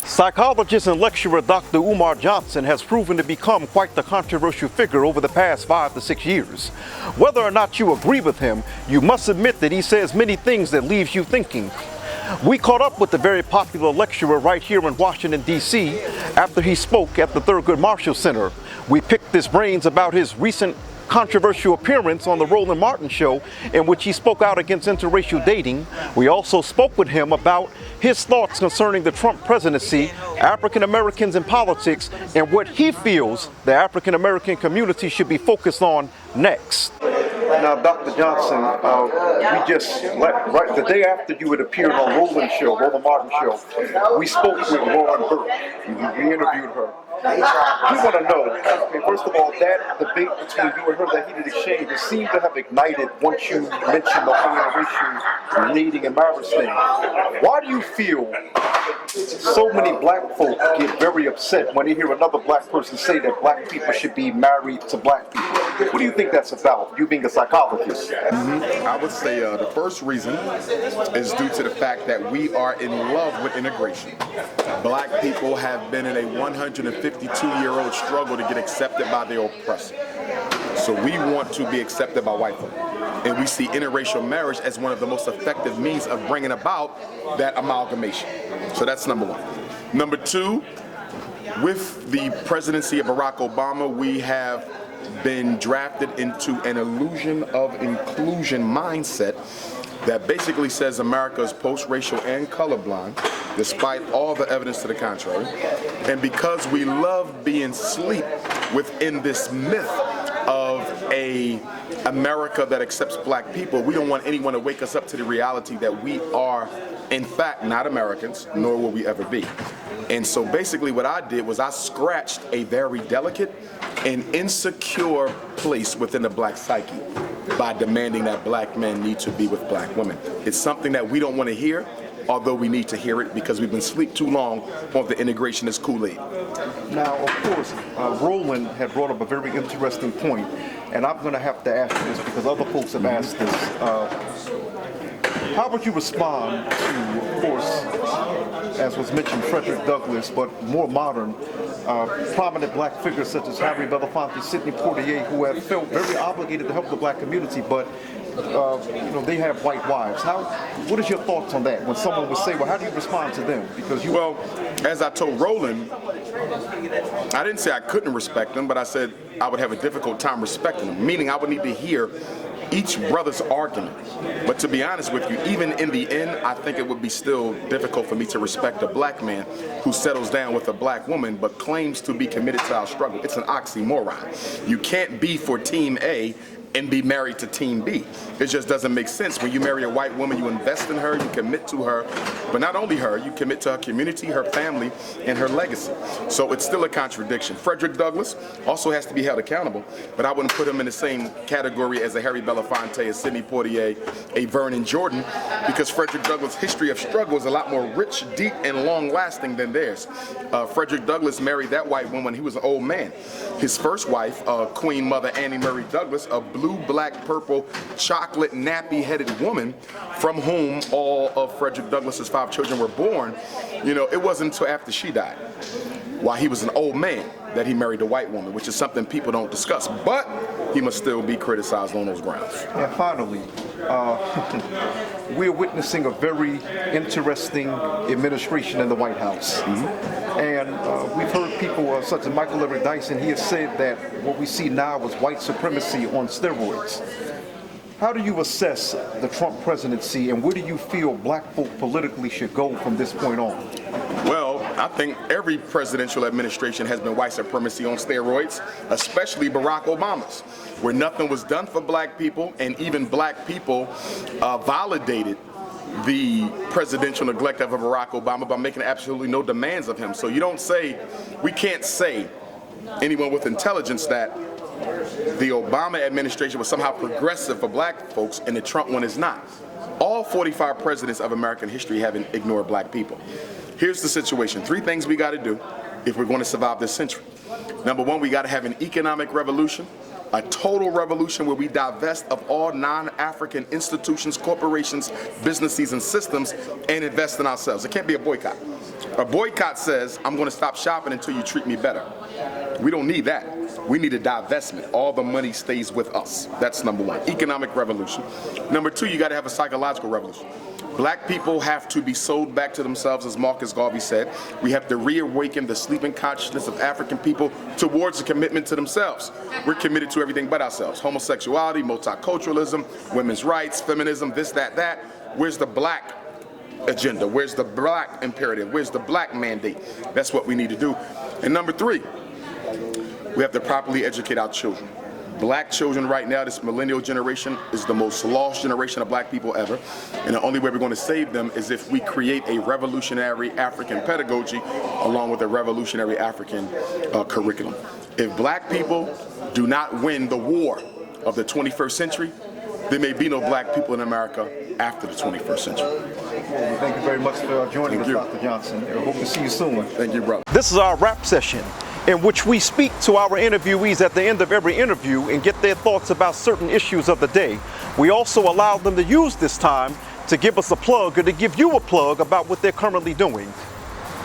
Psychologist and lecturer Dr. Umar Johnson has proven to become quite the controversial figure over the past 5 to 6 years. Whether or not you agree with him, you must admit that he says many things that leaves you thinking. We caught up with the very popular lecturer right here in Washington, D.C. after he spoke at the Thurgood Marshall Center. We picked his brains about his recent controversial appearance on the Roland Martin Show, in which he spoke out against interracial dating. We also spoke with him about his thoughts concerning the Trump presidency, African Americans in politics, and what he feels the African American community should be focused on next. Now, Dr. Johnson, we just, right the day after you had appeared on Roland Martin Show, we spoke with Lauren Burke. We interviewed her. We want to know, first of all, that debate between you and her, that heated exchange, it seemed to have ignited once you mentioned the whole interracial dating and marriage thing. Why do you feel so many black folk get very upset when they hear another black person say that black people should be married to black people? What do you think that's about, you being a psychologist? I would say the first reason is due to the fact that we are in love with integration. Black people have been in a 152-year-old struggle to get accepted by their oppressor. So we want to be accepted by white folk. And we see interracial marriage as one of the most effective means of bringing about that amalgamation. So that's number one. Number two, with the presidency of Barack Obama, we have been drafted into an illusion of inclusion mindset that basically says America is post-racial and colorblind, despite all the evidence to the contrary. And because we love being asleep within this myth of a America that accepts black people, we don't want anyone to wake us up to the reality that we are, in fact, not Americans, nor will we ever be. And so basically what I did was I scratched a very delicate and insecure place within the black psyche by demanding that black men need to be with black women. It's something that we don't want to hear, although we need to hear it because we've been asleep too long on the integrationist Kool-Aid. Now, of course, Roland had brought up a very interesting point, and I'm going to have to ask you this because other folks have asked this. How would you respond to, of course, as was mentioned, Frederick Douglass, but more modern, prominent black figures such as Harry Belafonte, Sidney Poitier, who have felt very obligated to help the black community, but they have white wives. What is your thoughts on that? When someone would say, well, how do you respond to them? Because well, as I told Roland, I didn't say I couldn't respect them, but I said I would have a difficult time respecting them, meaning I would need to hear each brother's argument. But to be honest with you, even in the end, I think it would be still difficult for me to respect a black man who settles down with a black woman but claims to be committed to our struggle. It's an oxymoron. You can't be for Team A and be married to Team B. It just doesn't make sense. When you marry a white woman, you invest in her, you commit to her, but not only her, you commit to her community, her family, and her legacy. So it's still a contradiction. Frederick Douglass also has to be held accountable, but I wouldn't put him in the same category as a Harry Belafonte, a Sidney Poitier, a Vernon Jordan, because Frederick Douglass' history of struggle is a lot more rich, deep, and long-lasting than theirs. Frederick Douglass married that white woman when he was an old man. His first wife, Queen Mother Annie Murray Douglass, a blue, black, purple, chocolate, nappy-headed woman from whom all of Frederick Douglass's 5 children were born. It wasn't until after she died, while he was an old man, that he married a white woman, which is something people don't discuss. But he must still be criticized on those grounds. And finally, we're witnessing a very interesting administration in the White House. And we've heard people such as Michael Eric Dyson, he has said that what we see now is white supremacy on steroids. How do you assess the Trump presidency, and where do you feel black folk politically should go from this point on? Well, I think every presidential administration has been white supremacy on steroids, especially Barack Obama's, where nothing was done for black people, and even black people validated the presidential neglect of Barack Obama by making absolutely no demands of him. So we can't say, anyone with intelligence, that the Obama administration was somehow progressive for black folks and the Trump one is not. All 45 presidents of American history haven't ignored black people. Here's the situation. 3 things we got to do if we're going to survive this century. Number 1, we got to have an economic revolution, a total revolution where we divest of all non-African institutions, corporations, businesses, and systems and invest in ourselves. It can't be a boycott. A boycott says, I'm going to stop shopping until you treat me better. We don't need that. We need a divestment. All the money stays with us. That's number one. Economic revolution. Number two, you got to have a psychological revolution. Black people have to be sold back to themselves, as Marcus Garvey said. We have to reawaken the sleeping consciousness of African people towards a commitment to themselves. We're committed to everything but ourselves. Homosexuality, multiculturalism, women's rights, feminism, this, that, that. Where's the black agenda? Where's the black imperative? Where's the black mandate? That's what we need to do. And number three, we have to properly educate our children. Black children right now, this millennial generation, is the most lost generation of black people ever. And the only way we're going to save them is if we create a revolutionary African pedagogy along with a revolutionary African curriculum. If black people do not win the war of the 21st century, there may be no black people in America after the 21st century. Well, thank you very much for joining us, Dr. Johnson. I hope to see you soon. Thank you, brother. This is our wrap session, in which we speak to our interviewees at the end of every interview and get their thoughts about certain issues of the day. We also allow them to use this time to give us a plug or to give you a plug about what they're currently doing.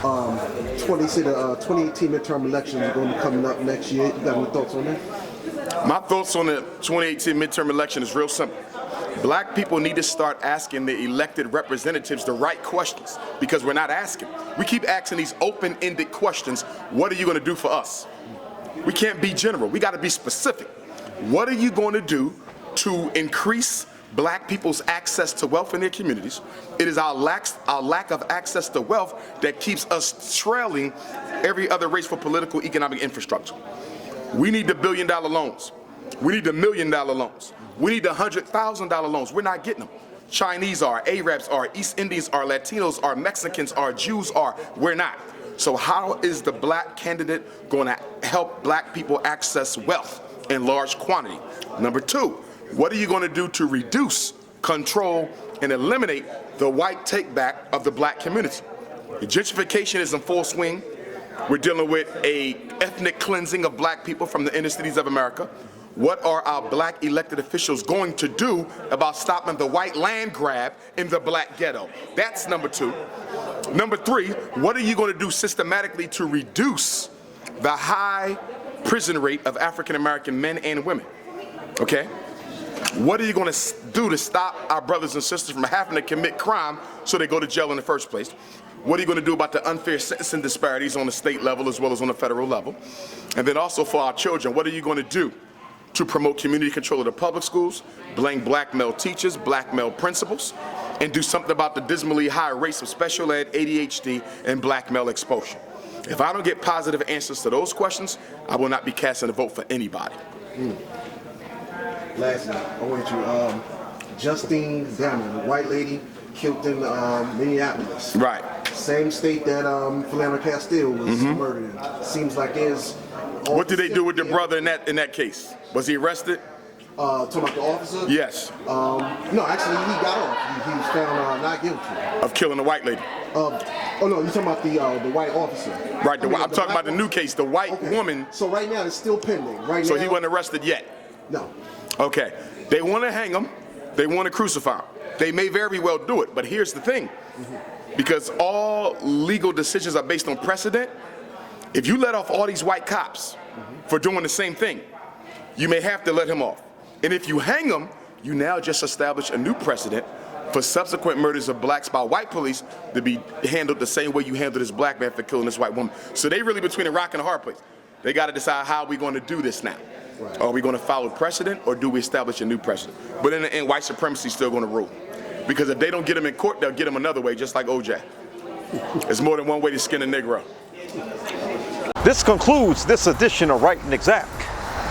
The 2018 midterm elections are going to be coming up next year. You got any thoughts on that? My thoughts on the 2018 midterm election is real simple. Black people need to start asking the elected representatives the right questions, because we're not asking. We keep asking these open-ended questions. What are you going to do for us? We can't be general. We got to be specific. What are you going to do to increase black people's access to wealth in their communities? It is our lack of access to wealth that keeps us trailing every other race for political economic infrastructure. We need the $1 billion loans. We need the $1 million loans. We need the $100,000 loans. We're not getting them. Chinese are, Arabs are, East Indians are, Latinos are, Mexicans are, Jews are. We're not. So how is the black candidate going to help black people access wealth in large quantity? Number two, what are you going to do to reduce, control, and eliminate the white take-back of the black community? The gentrification is in full swing. We're dealing with an ethnic cleansing of black people from the inner cities of America. What are our black elected officials going to do about stopping the white land grab in the black ghetto? That's number two. Number three, what are you going to do systematically to reduce the high prison rate of African American men and women? Okay? What are you going to do to stop our brothers and sisters from having to commit crime so they go to jail in the first place? What are you going to do about the unfair sentencing disparities on the state level as well as on the federal level? And then also for our children, what are you going to do to promote community control of the public schools, blame black male teachers, black male principals, and do something about the dismally high rates of special ed, ADHD, and black male exposure? If I don't get positive answers to those questions, I will not be casting a vote for anybody. Lastly, I want you, Justine Damon, the white lady killed in Minneapolis. Right. Same state that Philando Castile was murdered in. Seems like there's... What did they do with the brother in that case? Was he arrested? Talking about the officer? Yes. No, actually, he got off. He was found not guilty. Of killing the white lady? Oh no, you're talking about the white officer. Right, I'm talking about the new case, the white woman. So right now, it's still pending. Right so now. He wasn't arrested yet? No. Okay. They want to hang him. They want to crucify him. They may very well do it, but here's the thing. Because all legal decisions are based on precedent, if you let off all these white cops for doing the same thing, you may have to let him off. And if you hang him, you now just establish a new precedent for subsequent murders of blacks by white police to be handled the same way you handled this black man for killing this white woman. So they really between a rock and a hard place. They got to decide how we're going to do this now. Right. Are we going to follow precedent, or do we establish a new precedent? But in the end, white supremacy is still going to rule. Because if they don't get him in court, they'll get him another way, just like OJ. There's more than one way to skin a Negro. This concludes this edition of Right and Exact.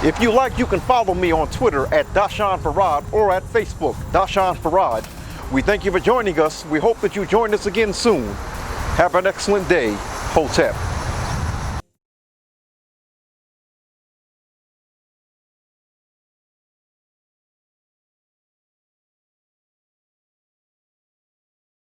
If you like, you can follow me on Twitter at Doshon Farad or at Facebook, Doshon Farad. We thank you for joining us. We hope that you join us again soon. Have an excellent day. Hotep.